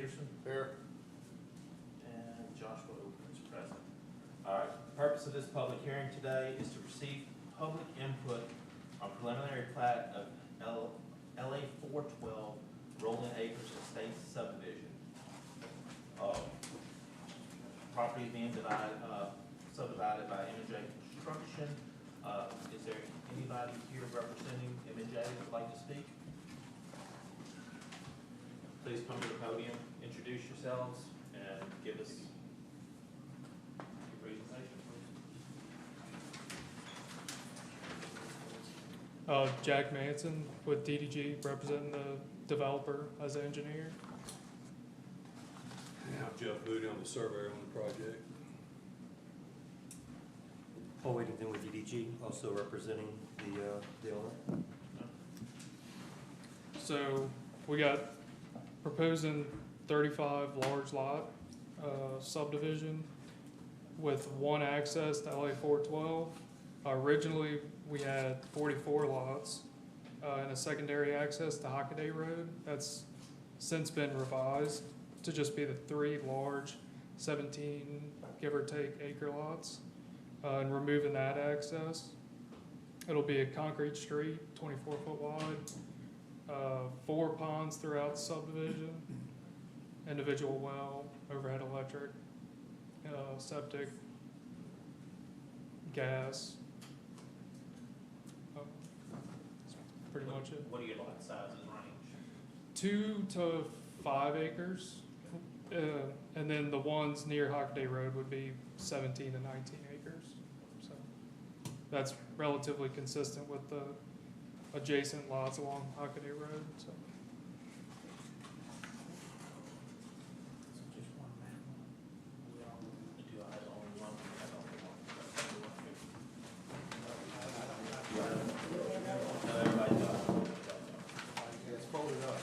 Peterson. Here. And Joshua Oaken is present. All right, the purpose of this public hearing today is to receive public input on preliminary plat of LA 412 Rolling Acres Estates subdivision. Property being subdivided by M&J Construction. Is there anybody here representing M&J that would like to speak? Please come to the podium, introduce yourselves, and give us your presentation, please. Jack Manson with DDG, representing the developer as an engineer. And I'm Jeff Moody, I'm the surveyor on the project. Paul Whittington with DDG, also representing the owner. So we got proposing 35 large lot subdivision with one access to LA 412. Originally, we had 44 lots and a secondary access to Hockaday Road. That's since been revised to just be the 3 large 17, give or take, acre lots, and removing that access. It'll be a concrete street, 24-foot wide, 4 ponds throughout the subdivision, individual well, overhead electric, septic, gas. That's pretty much it. What are your lot sizes range? 2 to 5 acres. And then the ones near Hockaday Road would be 17 to 19 acres. So that's relatively consistent with the adjacent lots along Hockaday Road. So Just one map. Do I have only one? I have only one. No, everybody does. It's folded up.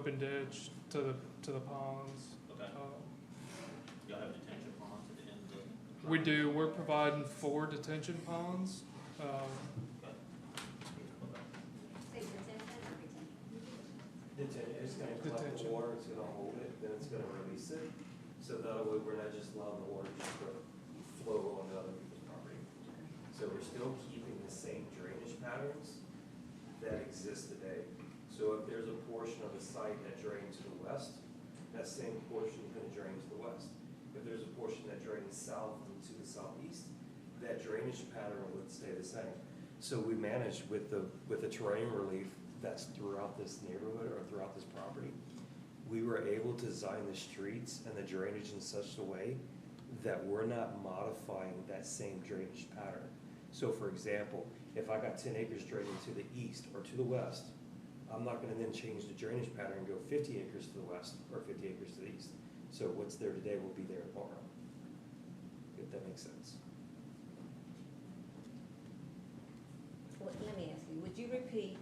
open ditch to the ponds. Okay. Y'all have detention ponds at the end of the? We do. We're providing 4 detention ponds. It's gonna collect the water, it's gonna hold it, then it's gonna release it. So that way, we're not just allowing the water just to flow onto other people's property. So we're still keeping the same drainage patterns that exist today. So if there's a portion of the site that drains to the west, that same portion is gonna drain to the west. If there's a portion that drains south and to the southeast, that drainage pattern would stay the same. So we manage with the terrain relief that's throughout this neighborhood or throughout this property. We were able to design the streets and the drainage in such a way that we're not modifying that same drainage pattern. So for example, if I got 10 acres draining to the east or to the west, I'm not gonna then change the drainage pattern and go 50 acres to the west or 50 acres to the east. So what's there today will be there tomorrow, if that makes sense. Well, let me ask you, would you repeat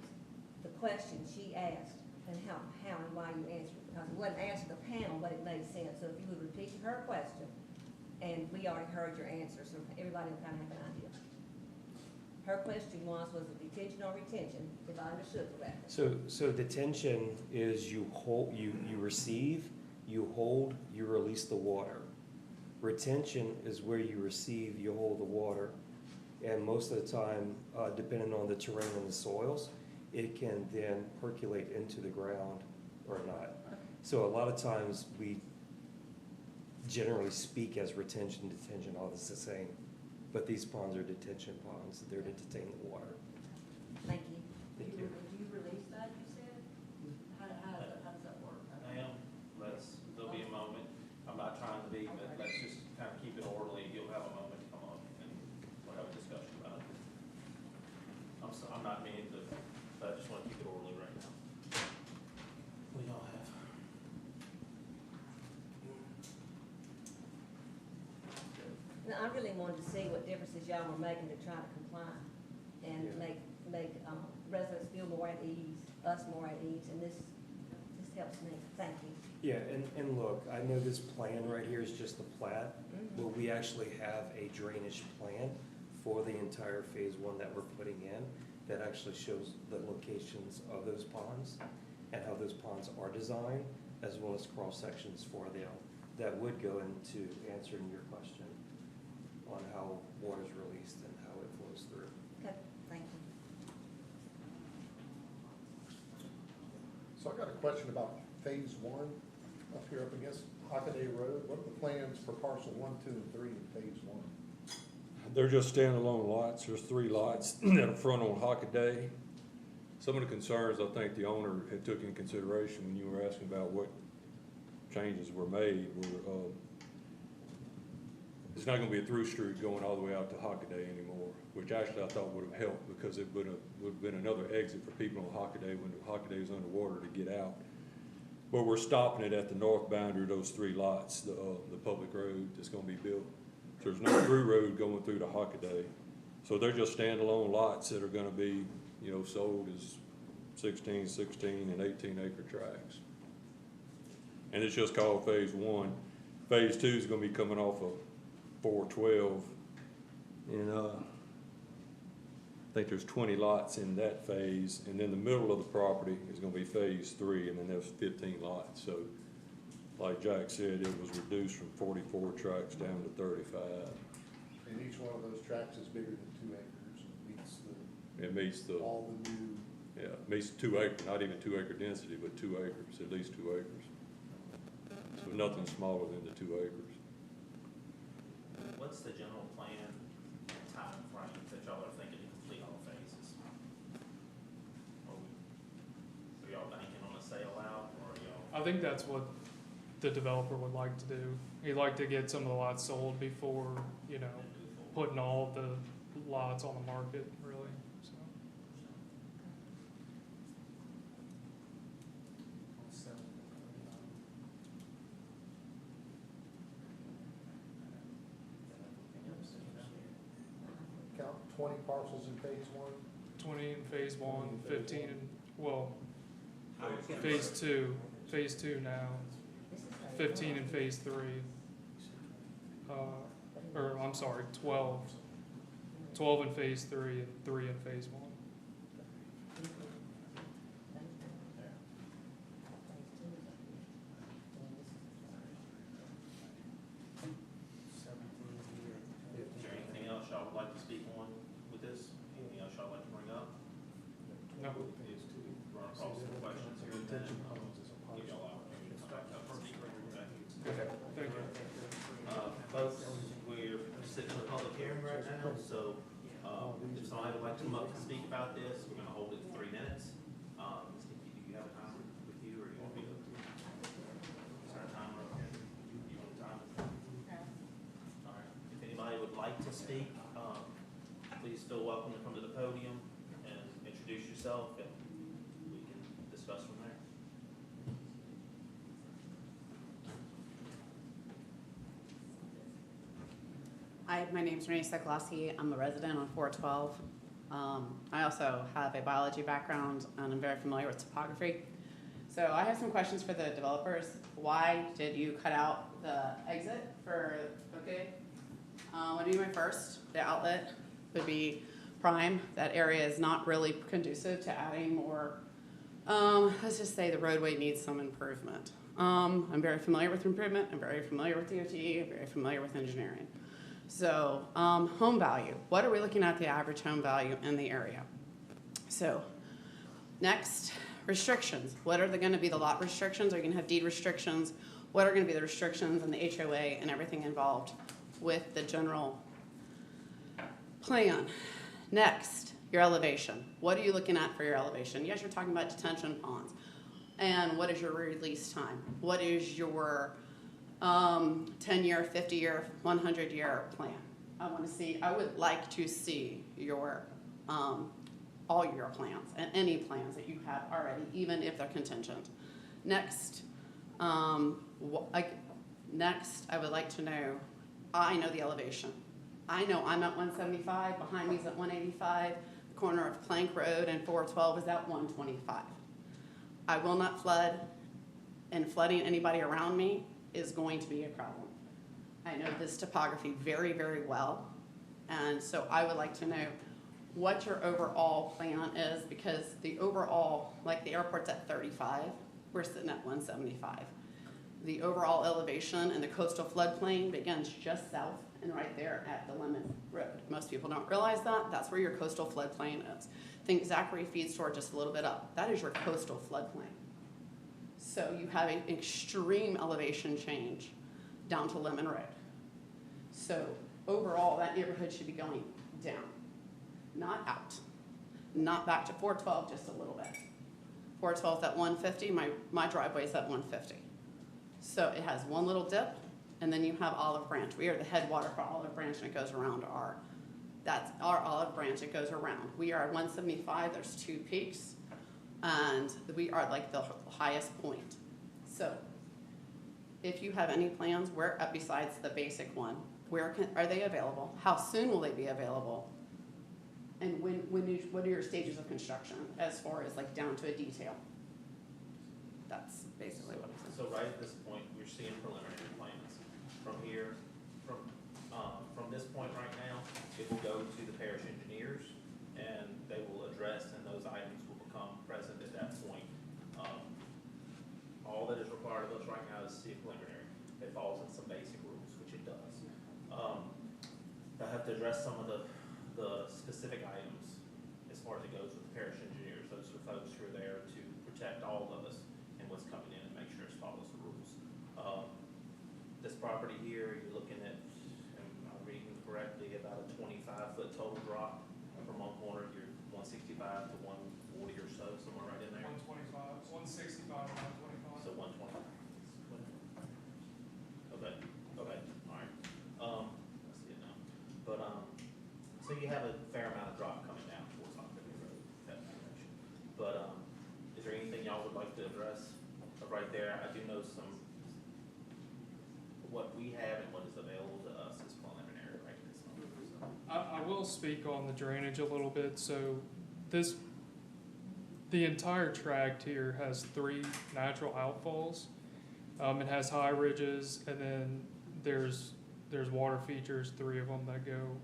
the question she asked and how and why you answered it? Because it wasn't asked to the panel, but it made sense. So if you would repeat her question, and we already heard your answer, so everybody will kind of have an idea. Her question was it detention or retention, if I understood correctly? So detention is you hold, you receive, you hold, you release the water. Retention is where you receive, you hold the water. And most of the time, depending on the terrain and the soils, it can then percolate into the ground or not. So a lot of times we generally speak as retention, detention, all this is the same. But these ponds are detention ponds, they're to detain the water. Thank you. Thank you. Do you release that, you said? How does that work? Ma'am, there'll be a moment. I'm not trying to be, but let's just kind of keep it orderly. You'll have a moment to come up and we'll have a discussion about it. I'm not meaning I really wanted to see what differences y'all were making to try to comply and Yeah. make residents feel more at ease, us more at ease, and this helps me. Thank you. Yeah, and look, I know this plan right here is just the plat, but we actually have a drainage plan for the entire phase one that we're putting in that actually shows the locations of those ponds and how those ponds are designed, as well as cross-sections for them that would go into answering your question on how water is released and how it flows through. Okay, thank you. So I got a question about phase one up here up against Hockaday Road. What are the plans for parcel 1, 2, and 3 in phase one? They're just standalone lots. There's 3 lots that are front on Hockaday. Some of the concerns I think the owner had took in consideration when you were asking about what changes were made were, it's not gonna be a through street going all the way out to Hockaday anymore, which actually I thought would have helped because it would have been another exit for people on Hockaday when Hockaday is underwater to get out. But we're stopping it at the north boundary of those 3 lots, the public road that's gonna be built. So there's no through road going through to Hockaday. So they're just standalone lots that are gonna be, you know, sold as 16, 16, and 18 acre tracts. And it's just called phase one. Phase two is gonna be coming off of 412. And, I think there's 20 lots in that phase, and then the middle of the property is gonna be phase 3, and then there's 15 lots. So, like Jack said, it was reduced from 44 tracts down to 35. And each one of those tracts is bigger than 2 acres and meets It meets the, all the new. yeah, it meets 2 acre, not even 2 acre density, but 2 acres, at least 2 acres. So nothing smaller than the 2 acres. What's the general plan and time frame that y'all are thinking to complete all phases? Are y'all banking on a sale out, or are y'all? I think that's what the developer would like to do. He'd like to get some of the lots sold before, you know, putting all the lots on the market, really, so. Count 20 parcels in phase one. 20 in phase one, 20 in phase 15 one. in, well, phase two now, This is phase 15 one. in phase 3. Or, I'm sorry, 12. 12 in phase 3 and 3 in phase 1. Is there anything else y'all would like to speak on with this? Anything else y'all like to bring up? No. Run across some questions here and then. Give y'all opportunity to come back up and speak. Okay. Thank you. Folks, we're sitting in a public hearing right now, so, if somebody would like to come up and speak about this, we're gonna hold it for 3 minutes. Ms. Nikki, do you have a timer with you, or you want me to? Is there a timer up here? You want a timer? All right. If anybody would like to speak, please feel welcome to come to the podium and introduce yourself, and we can discuss from there. Hi, my name's Renee Sokolowski. I'm a resident on 412. I also have a biology background and I'm very familiar with topography. So I have some questions for the developers. Why did you cut out the exit for, okay? Would be my first. The outlet would be prime. That area is not really conducive to adding more. Let's just say the roadway needs some improvement. I'm very familiar with improvement. I'm very familiar with DOT. I'm very familiar with engineering. So, home value. What are we looking at the average home value in the area? So, next, restrictions. What are going to be the lot restrictions? Are you going to have deed restrictions? What are going to be the restrictions and the HOA and everything involved with the general plan? Next, your elevation. What are you looking at for your elevation? Yes, you're talking about detention ponds. And what is your release time? What is your 10-year, 50-year, 100-year plan? I would like to see your, all your plans and any plans that you have already, even if they're contingent. Next, next, I would like to know, I know the elevation. I know I'm at 175, behind me's at 185, the corner of Plank Road and 412 is at 125. I will not flood, and flooding anybody around me is going to be a problem. I know this topography very, very well, and so I would like to know what your overall plan is, because the overall, like the airport's at 35, we're sitting at 175. The overall elevation in the coastal floodplain begins just south and right there at the Lemon Road. Most people don't realize that. That's where your coastal floodplain is. Think Zachary Feed Store just a little bit up. That is your coastal floodplain. So you have an extreme elevation change down to Lemon Road. So overall, that neighborhood should be going down, not out, not back to 412 just a little bit. 412 is at 150, my driveway is at 150. So it has one little dip, and then you have Olive Branch. We are the headwater for Olive Branch, and it goes around that's our Olive Branch, it goes around. We are at 175, there's 2 peaks, and we are like the highest point. So if you have any plans, besides the basic one, are they available? How soon will they be available? And what are your stages of construction as far as like down to a detail? That's basically what I'm saying. So right at this point, we're seeing preliminary plans. From here, from this point right now, it will go to the parish engineers, and they will address, and those items will become present at that point. All that is required of us right now is to see a preliminary. It falls in some basic rules, which it does. I have to address some of the specific items as far as it goes with the parish engineers. Those are folks who are there to protect all of us and what's coming in and make sure it follows the rules. This property here, you're looking at, am I reading correctly, about a 25-foot total drop from one corner. You're 165 to 140 or so, somewhere right in there. 125, 165, 125. So 120. Okay, all right. I see it now. But, so you have a fair amount of drop coming down towards Hockaday Road, that direction. But, is there anything y'all would like to address right there? I do know what we have and what is available to us is preliminary right this moment. So. I will speak on the drainage a little bit. So the entire tract here has 3 natural outfalls. It has high ridges, and then there's water features, 3 of them that go,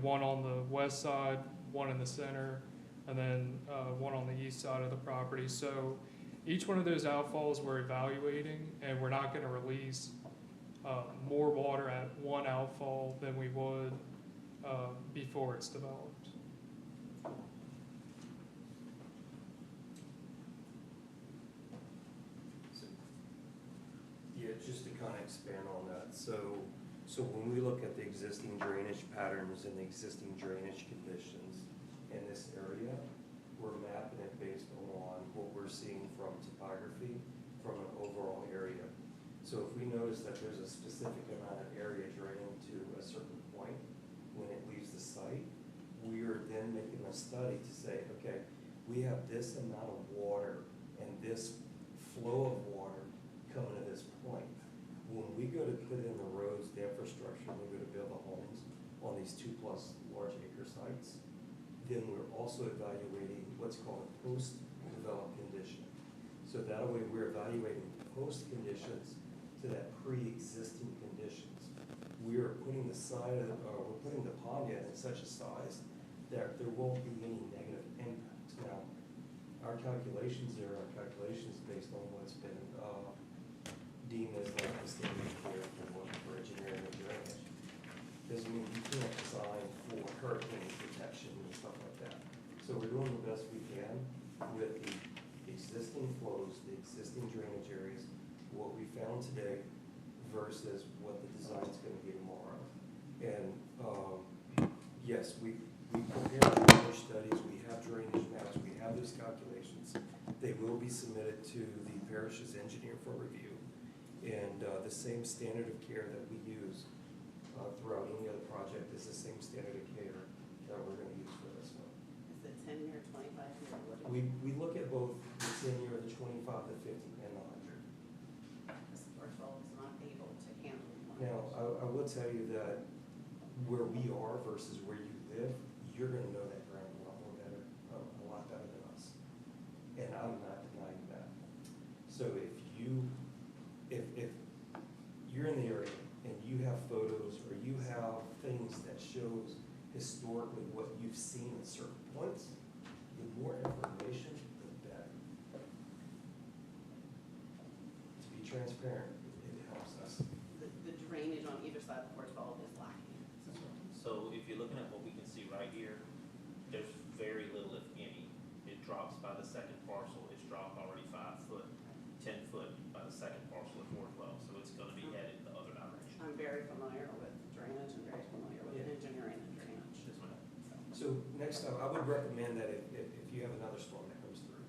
one on the west side, one in the center, and then one on the east side of the property. So each one of those outfalls we're evaluating, and we're not going to release more water at one outfall than we would before it's developed. Yeah, just to kind of expand on that. So when we look at the existing drainage patterns and the existing drainage conditions in this area, we're mapping it based on what we're seeing from topography from an overall area. So if we notice that there's a specific amount of area draining to a certain point when it leaves the site, we are then making a study to say, okay, we have this amount of water and this flow of water coming to this point. When we go to put in the roads, the infrastructure, we go to build the homes on these 2+ large acre sites, then we're also evaluating what's called a post-developed condition. So that way we're evaluating post conditions to that pre-existing conditions. We are putting we're putting the pond in such a size that there won't be any negative impact. Now, our calculations based on what's been deemed as like the standard of care for engineering and drainage. Doesn't mean you can't design for hurricane protection and stuff like that. So we're doing the best we can with the existing flows, the existing drainage areas, what we found today versus what the design's going to be tomorrow. And yes, we prepared drainage studies, we have drainage maps, we have those calculations. They will be submitted to the parish's engineer for review. And the same standard of care that we use throughout any other project is the same standard of care that we're going to use for this one. Is it 10-year, 25-year? We look at both the 10-year, the 25, the 50, and the 100. This parcel is not able to handle one. Now, I will tell you that where we are versus where you live, you're gonna know that ground a lot more better, a lot better than us. And I'm not denying that. So if you're in the area and you have photos or you have things that shows historically what you've seen at certain points, the more information, the better. To be transparent, it helps us. The drainage on either side of 412 is lacking. So if you're looking at what we can see right here, there's very little, if any. It drops by the second parcel, it's dropped already 5 foot, 10 foot by the second parcel at 412, so it's gonna be headed the other direction. I'm very familiar with drainage and very familiar with Yeah. engineering and drainage. Yes, ma'am. So next time, I would recommend that if you have another storm that comes through,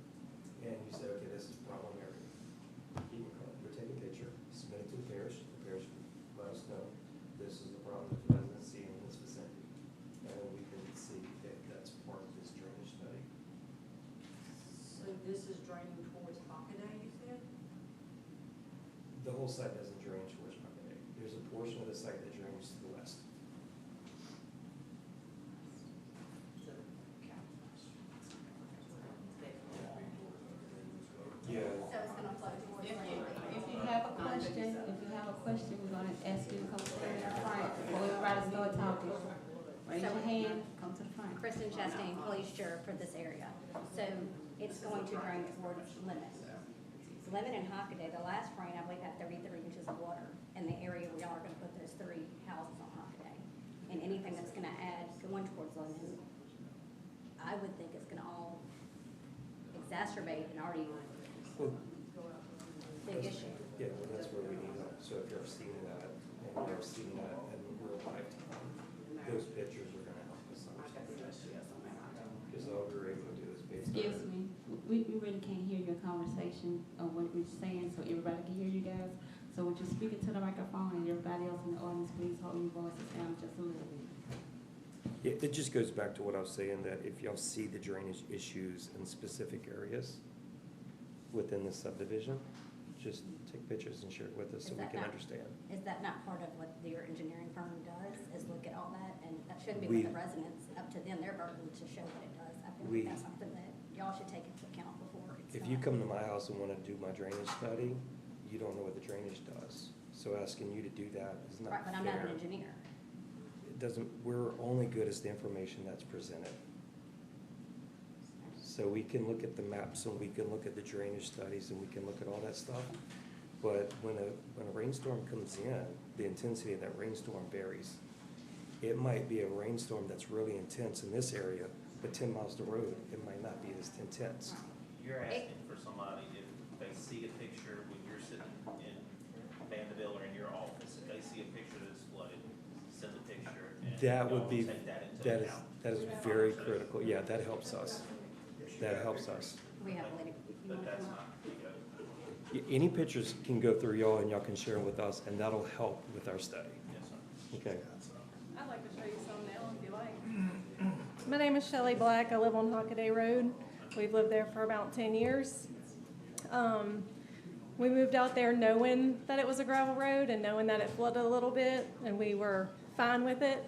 and you say, okay, this is problem area, keep it calm, you'll take a picture, submit it to the parish let us know, this is the problem that the residents see in this vicinity, and we can see if that's part of this drainage study. So this is draining towards Hockaday, you said? The whole site doesn't drain towards Hockaday. There's a portion of the site that drains to the west. Yeah. So it's gonna flow towards If Lynn. you have a question, we're gonna ask you to come stand in the front before everybody start talking. Raise your hand, come to the front. Kristen Chastain, police sheriff for this area. So it's going to drain towards Lemon. Lemon and Hockaday, the last rain, I believe, had 33 inches of water in the area where y'all are gonna put those 3 houses on Hockaday. And anything that's gonna add going towards Lemon, I would think it's gonna all exacerbate an already Well, big issue. yeah, well, that's where we need that. So if you're seeing that, and you're seeing that in real life, those pictures are gonna help us understand. Because all we're able to do is based on. Excuse me, we really can't hear your conversation of what we're saying, so everybody can hear you guys. So would you speak into the microphone and everybody else in the audience, please hold your voices down just a little bit. It just goes back to what I was saying, that if y'all see the drainage issues in specific areas within the subdivision, just take pictures and share it with us so Is we that can not- understand. Is that not part of what your engineering firm does, is look at all that? And that shouldn't be We- with the residents, up to them, their burden to show what it does. I feel We- like that's something that y'all should take into account before it's If you done. come to my house and wanna do my drainage study, you don't know what the drainage does. So asking you to do that is not fair. Right, but I'm not an engineer. It doesn't, we're only good as the information that's presented. So we can look at the maps and we can look at the drainage studies and we can look at all that stuff. But when a rainstorm comes in, the intensity of that rainstorm varies. It might be a rainstorm that's really intense in this area, but 10 miles the road, it might not be as intense. You're asking for somebody, if they see a picture when you're sitting in Vanderbilt or in your office, if they see a picture that's flooded, send a picture and That y'all would be, will take that into that is, account. that is very critical. Yeah, that helps us. That helps us. We have a lady, you But want to that's come up? not, you go, Any pictures can go through y'all and y'all can share them with us and that'll help with our study. yes, sir. Okay. I'd like to show you some now if you like. My name is Shelley Black. I live on Hockaday Road. We've lived there for about 10 years. We moved out there knowing that it was a gravel road and knowing that it flooded a little bit, and we were fine with it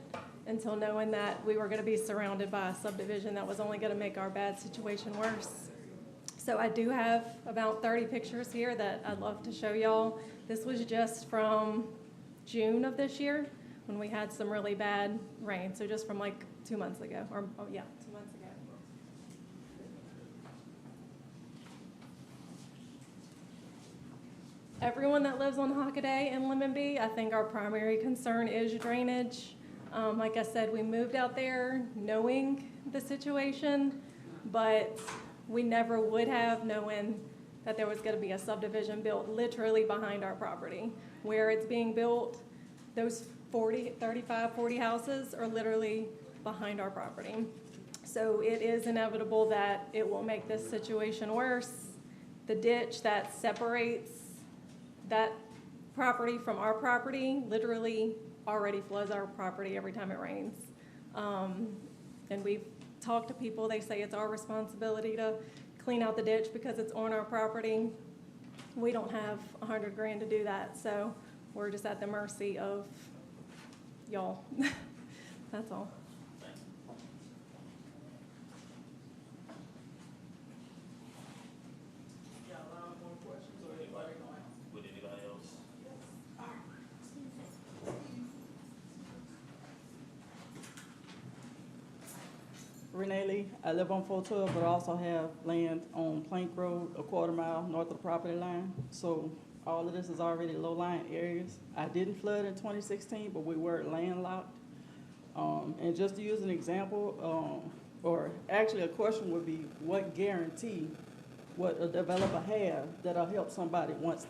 until knowing that we were going to be surrounded by a subdivision that was only going to make our bad situation worse. So I do have about 30 pictures here that I'd love to show y'all. This was just from June of this year when we had some really bad rain, so just from like 2 months ago, or, oh yeah, 2 months ago. Everyone that lives on Hockaday and Lemon Bee, I think our primary concern is drainage. Like I said, we moved out there knowing the situation, but we never would have known that there was gonna be a subdivision built literally behind our property. Where it's being built, those 35, 40 houses are literally behind our property. So it is inevitable that it will make this situation worse. The ditch that separates that property from our property literally already floods our property every time it rains. And we've talked to people, they say it's our responsibility to clean out the ditch because it's on our property. We don't have $100 grand to do that, so we're just at the mercy of y'all. That's all. Thanks. Would anybody else? Renee Lee, I live on 412, but I also have land on Plank Road, a quarter mile north of the property line. So all of this is already low-lying areas. I didn't flood in 2016, but we were landlocked. And just to use an example, or actually a question would be, what guarantee would a developer have that'll help somebody once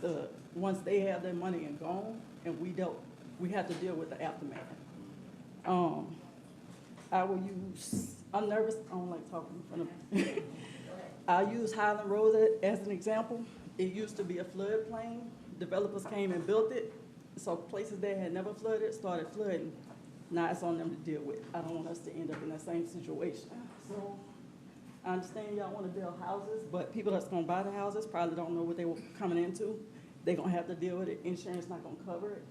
they have their money and gone, and we have to deal with the aftermath? I'm nervous, I don't like talking in front of I use Highland Road as an example. It used to be a floodplain. Developers came and built it, so places that had never flooded started flooding. Now it's on them to deal with. I don't want us to end up in that same situation. So I understand y'all want to build houses, but people that's gonna buy the houses probably don't know what they were coming into. They're gonna have to deal with it. Insurance not gonna cover it.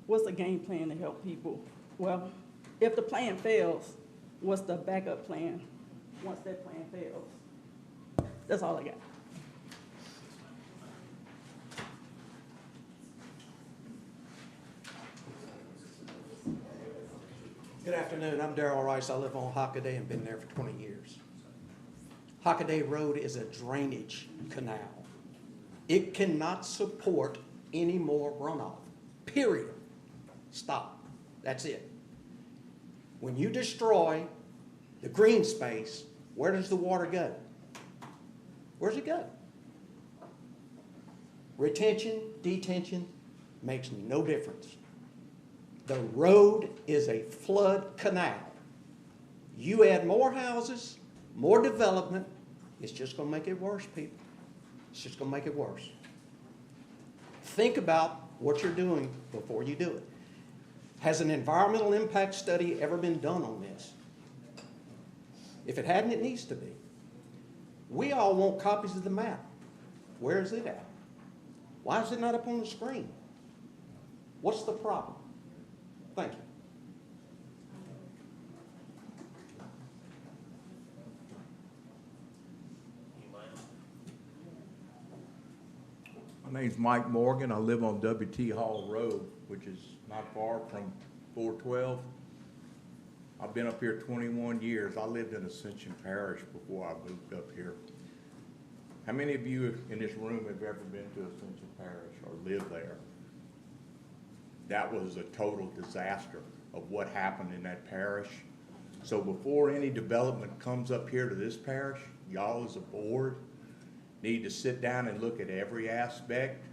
What's the game plan to help people? Well, if the plan fails, what's the backup plan once that plan fails? That's all I got. Good afternoon, I'm Darrell Rice. I live on Hockaday and been there for 20 years. Hockaday Road is a drainage canal. It cannot support any more runoff, period. Stop, that's it. When you destroy the green space, where does the water go? Where's it go? Retention, detention makes no difference. The road is a flood canal. You add more houses, more development, it's just gonna make it worse, people. It's just gonna make it worse. Think about what you're doing before you do it. Has an environmental impact study ever been done on this? If it hadn't, it needs to be. We all want copies of the map. Where is it at? Why is it not up on the screen? What's the problem? Thank you. Anybody else? My name's Mike Morgan. I live on W.T. Hall Road, which is not far from 412. I've been up here 21 years. I lived in Ascension Parish before I moved up here. How many of you in this room have ever been to Ascension Parish or lived there? That was a total disaster of what happened in that parish. So before any development comes up here to this parish, y'all as a board need to sit down and look at every aspect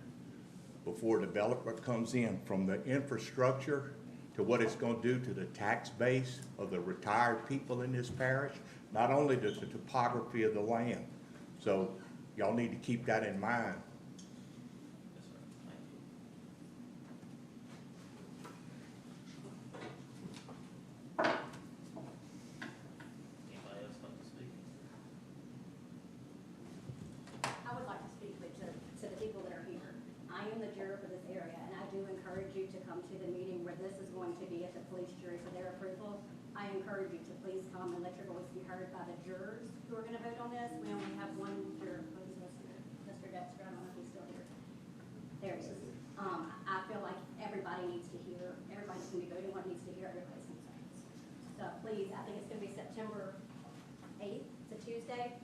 before development comes in, from the infrastructure to what it's going to do to the tax base of the retired people in this parish, not only the topography of the land. So y'all need to keep that in mind. Yes, sir. Thank you. Anybody else like to speak? I would like to speak to the people that are here. I am the juror for this area, and I do encourage you to come to the meeting where this is going to be at the police jury for their approval. I encourage you to please come and let your voice be heard by the jurors who are going to vote on this. We only have one juror, who's Mr. Dexter. I don't know if he's still here. There he is. I feel like everybody needs to hear, everybody's going to be voting on needs to hear everybody's concerns. So please, I think it's going to be September 8th, it's a Tuesday,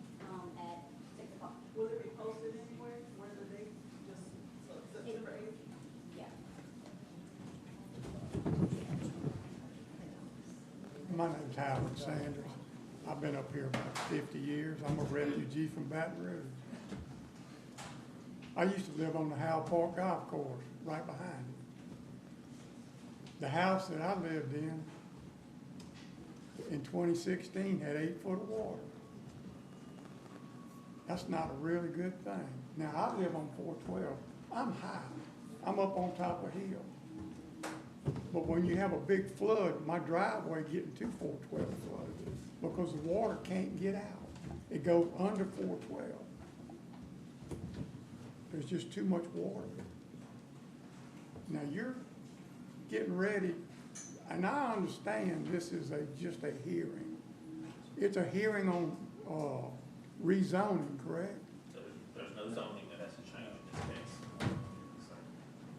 at 6 o'clock. Will it be posted anywhere? Where's the date? Just September 8th? Yeah. My name's Howard Sanders. I've been up here about 50 years. I'm a refugee from Baton Rouge. I used to live on the Howell Park Golf Course, right behind it. The house that I lived in 2016 had 8 foot of water. That's not a really good thing. Now, I live on 412. I'm high. I'm up on top of a hill. But when you have a big flood, my driveway getting to 412 flooded because the water can't get out. It goes under 412. There's just too much water. Now you're getting ready. And I understand this is just a hearing. It's a hearing on, rezoning, correct? So there's no zoning that has to change in this case. So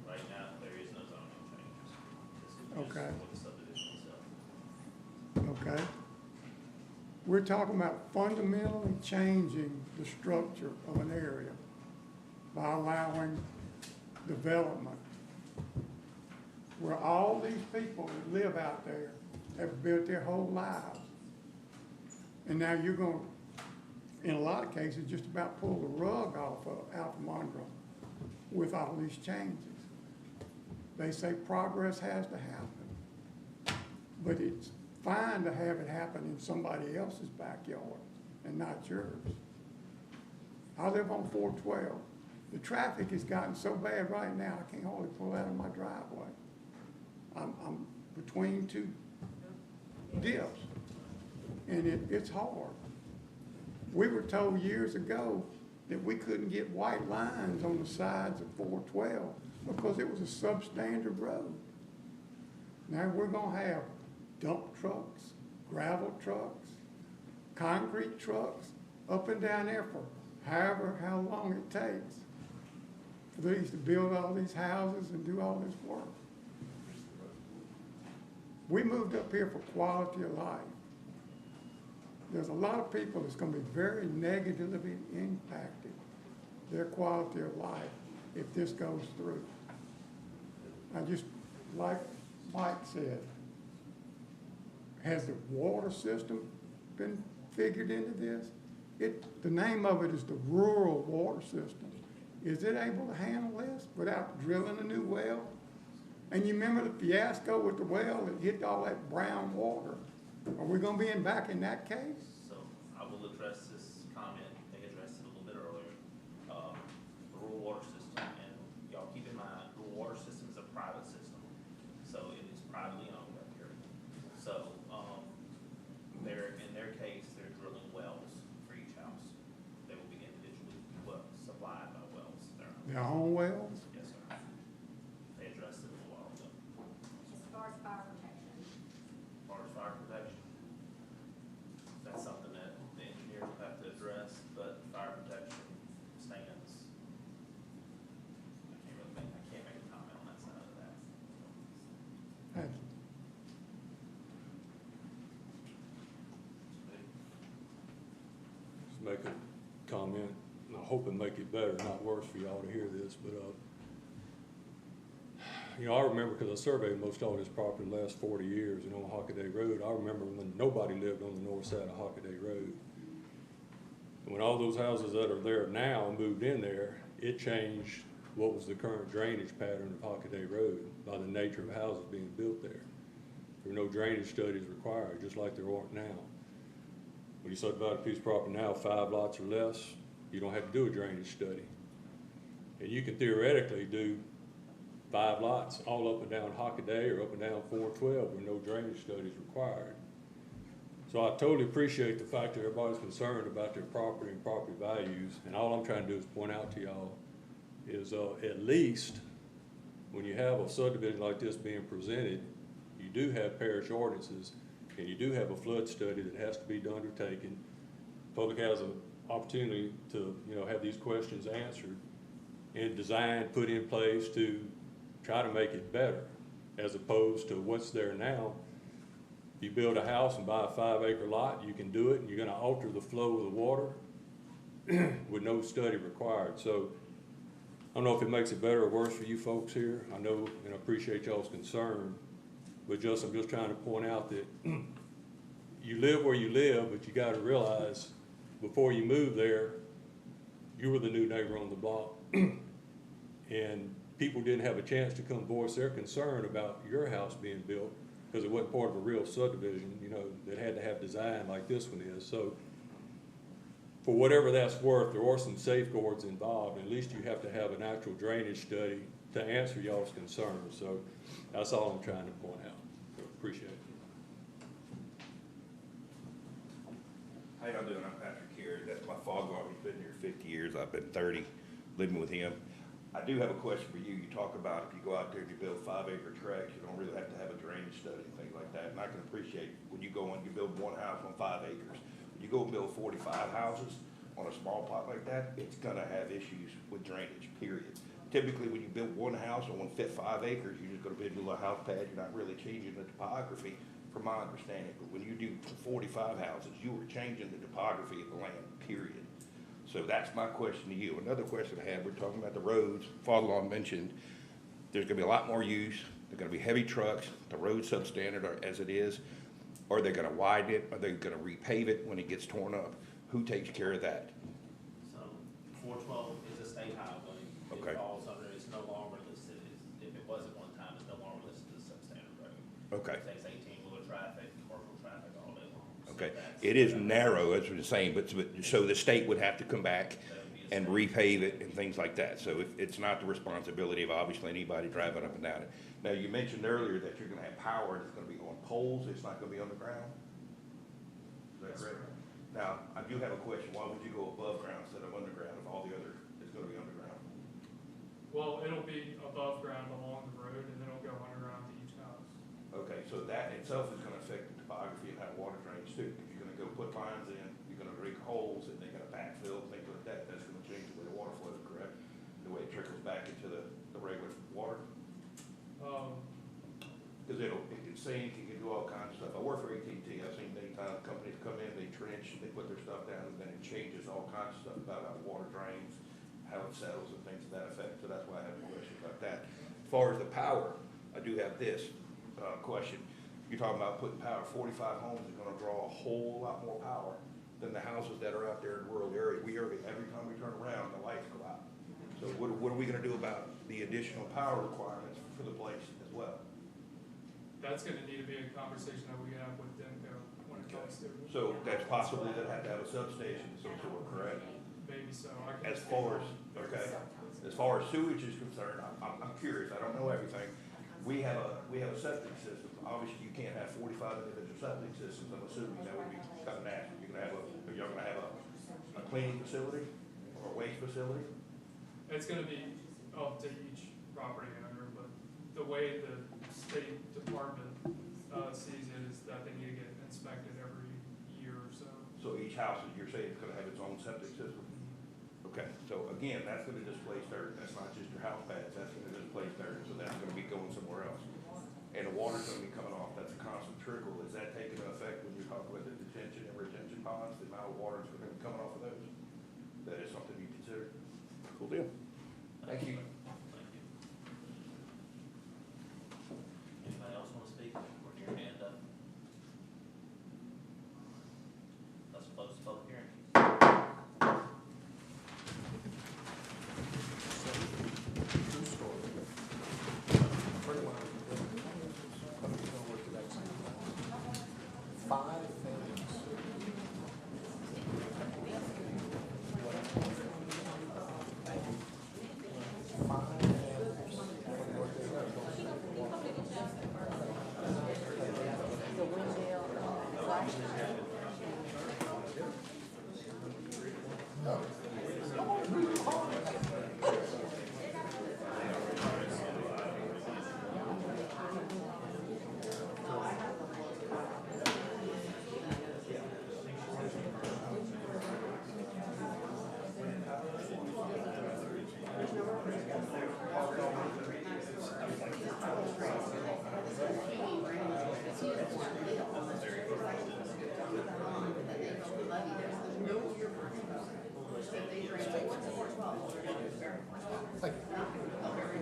right now, there is no zoning changes. This is just Okay. for the subdivision itself. Okay. We're talking about fundamentally changing the structure of an area by allowing development. Where all these people that live out there have built their whole lives. And now you're gonna, in a lot of cases, just about pull the rug out from under them with all these changes. They say progress has to happen, but it's fine to have it happen in somebody else's backyard and not yours. I live on 412. The traffic has gotten so bad right now, I can't hardly pull out of my driveway. I'm between two dips, and it's hard. We were told years ago that we couldn't get white lines on the sides of 412 because it was a substandard road. Now we're gonna have dump trucks, gravel trucks, concrete trucks, up and down there for how long it takes for these to build all these houses and do all this work. We moved up here for quality of life. There's a lot of people that's gonna be very negatively impacted, their quality of life, if this goes through. I just, like Mike said, has the water system been figured into this? The name of it is the rural water system. Is it able to handle this without drilling a new well? And you remember the fiasco with the well that hit all that brown water? Are we gonna be back in that case? So I will address this comment, they addressed it a little bit earlier. The rural water system, and y'all keep in mind, rural water system is a private system. So it is privately owned up here. So, in their case, they're drilling wells for each house. They will be individually, supplied by wells. Their own wells? Yes, sir. They addressed it a little while ago. As far as fire protection, As far as fire protection, that's something that the engineers will have to address, but fire protection stands. I can't make a comment on that side of that. Thank you. Just make a comment, and I hope it make it better, not worse for y'all to hear this, but, you know, I remember, because I surveyed most all this property the last 40 years, and on Hockaday Road, I remember when nobody lived on the north side of Hockaday Road. And when all those houses that are there now moved in there, it changed what was the current drainage pattern of Hockaday Road by the nature of houses being built there. There were no drainage studies required, just like there aren't now. When you subdivide a piece of property now, 5 lots or less, you don't have to do a drainage study. And you can theoretically do 5 lots all up and down Hockaday or up and down 412 with no drainage studies required. So I totally appreciate the fact that everybody's concerned about their property and property values, and all I'm trying to do is point out to y'all is at least when you have a subdivision like this being presented, you do have parish ordinances, and you do have a flood study that has to be undertaken. Public has an opportunity to, you know, have these questions answered and design put in place to try to make it better, as opposed to what's there now. If you build a house and buy a 5-acre lot, you can do it, and you're gonna alter the flow of the water with no study required. So I don't know if it makes it better or worse for you folks here. I know and I appreciate y'all's concern, but I'm just trying to point out that you live where you live, but you gotta realize before you move there, you were the new neighbor on the block. And people didn't have a chance to come voice their concern about your house being built because it wasn't part of a real subdivision, you know, that had to have design like this one is. So for whatever that's worth, there are some safeguards involved. At least you have to have an actual drainage study to answer y'all's concerns. So that's all I'm trying to point out. So appreciate it. How y'all doing? I'm Patrick here. That's my father. He's been here 50 years. I've been 30 living with him. I do have a question for you. You talk about if you go out there and you build 5-acre tracts, you don't really have to have a drainage study and things like that. And I can appreciate when you go and you build one house on 5 acres. When you go and build 45 houses on a small plot like that, it's gonna have issues with drainage, period. Typically, when you build one house on 5 acres, you're just gonna build a little house pad. You're not really changing the topography, from my understanding. But when you do 45 houses, you are changing the topography of the land, period. So that's my question to you. Another question I have, we're talking about the roads. Father-in-law mentioned there's gonna be a lot more use. They're gonna be heavy trucks. The road's substandard as it is. Are they gonna widen it? Are they gonna repave it when it gets torn up? Who takes care of that? So 412 is a state highway. Okay. It falls under, it's no longer listed, if it was at one time, it's no longer listed as substandard road. Okay. It takes 18-wheeler traffic, commercial traffic all day long. So Okay, that's- it is narrow, as we're saying, but, so the state would have to come back that would be a and state- repave it and things like that. So it's not the responsibility of obviously anybody driving up and down it. Now, you mentioned earlier that you're gonna have power, and it's gonna be on poles, it's not gonna be underground? Is that correct? Now, I do have a question, why would you go above ground instead of underground if all the other is gonna be underground? Well, it'll be above ground along the road, and then it'll go underground to each house. Okay, so that itself is gonna affect the topography and how water drains too. If you're gonna go put lines in, you're gonna dig holes and they're gonna backfill, things like that, that's gonna change the way the water flows, correct? The way it trickles back into the regular water? Cause it can sink, it can do all kinds of stuff. I work for AT&T, I've seen many times companies come in, they trench, they put their stuff down, and then it changes all kinds of stuff about how water drains, how it settles and things to that effect, so that's why I have a question about that. As far as the power, I do have this, question. You're talking about putting power, 45 homes is gonna draw a whole lot more power than the houses that are out there in rural areas. Every time we turn around, the lights go out. So what are we gonna do about the additional power requirements for the place as well? That's gonna need to be a conversation that we have with Demco when it comes to. So that's possibly they'll have to have a substation of some sort, correct? Maybe so. I can As far as sewage is concerned, I'm curious, I don't know everything. We have a septic system. Obviously, you can't have 45 individual septic systems, I'm assuming that would be kind of nasty. You're gonna have a cleaning facility or a waste facility? It's gonna be up to each property owner, but the way the state department, sees it is that they need to get inspected every year or so. So each house, you're saying, is gonna have its own septic system? Okay, so again, that's gonna displace dirt, that's not just your house pads, that's gonna displace dirt, so that's gonna be going somewhere else. And the water's gonna be coming off, that's a constant trickle, is that taking effect when you're talking about the detention and retention ponds, the amount of water that's gonna be coming off of those? That is something you consider? Cool deal. Thank you.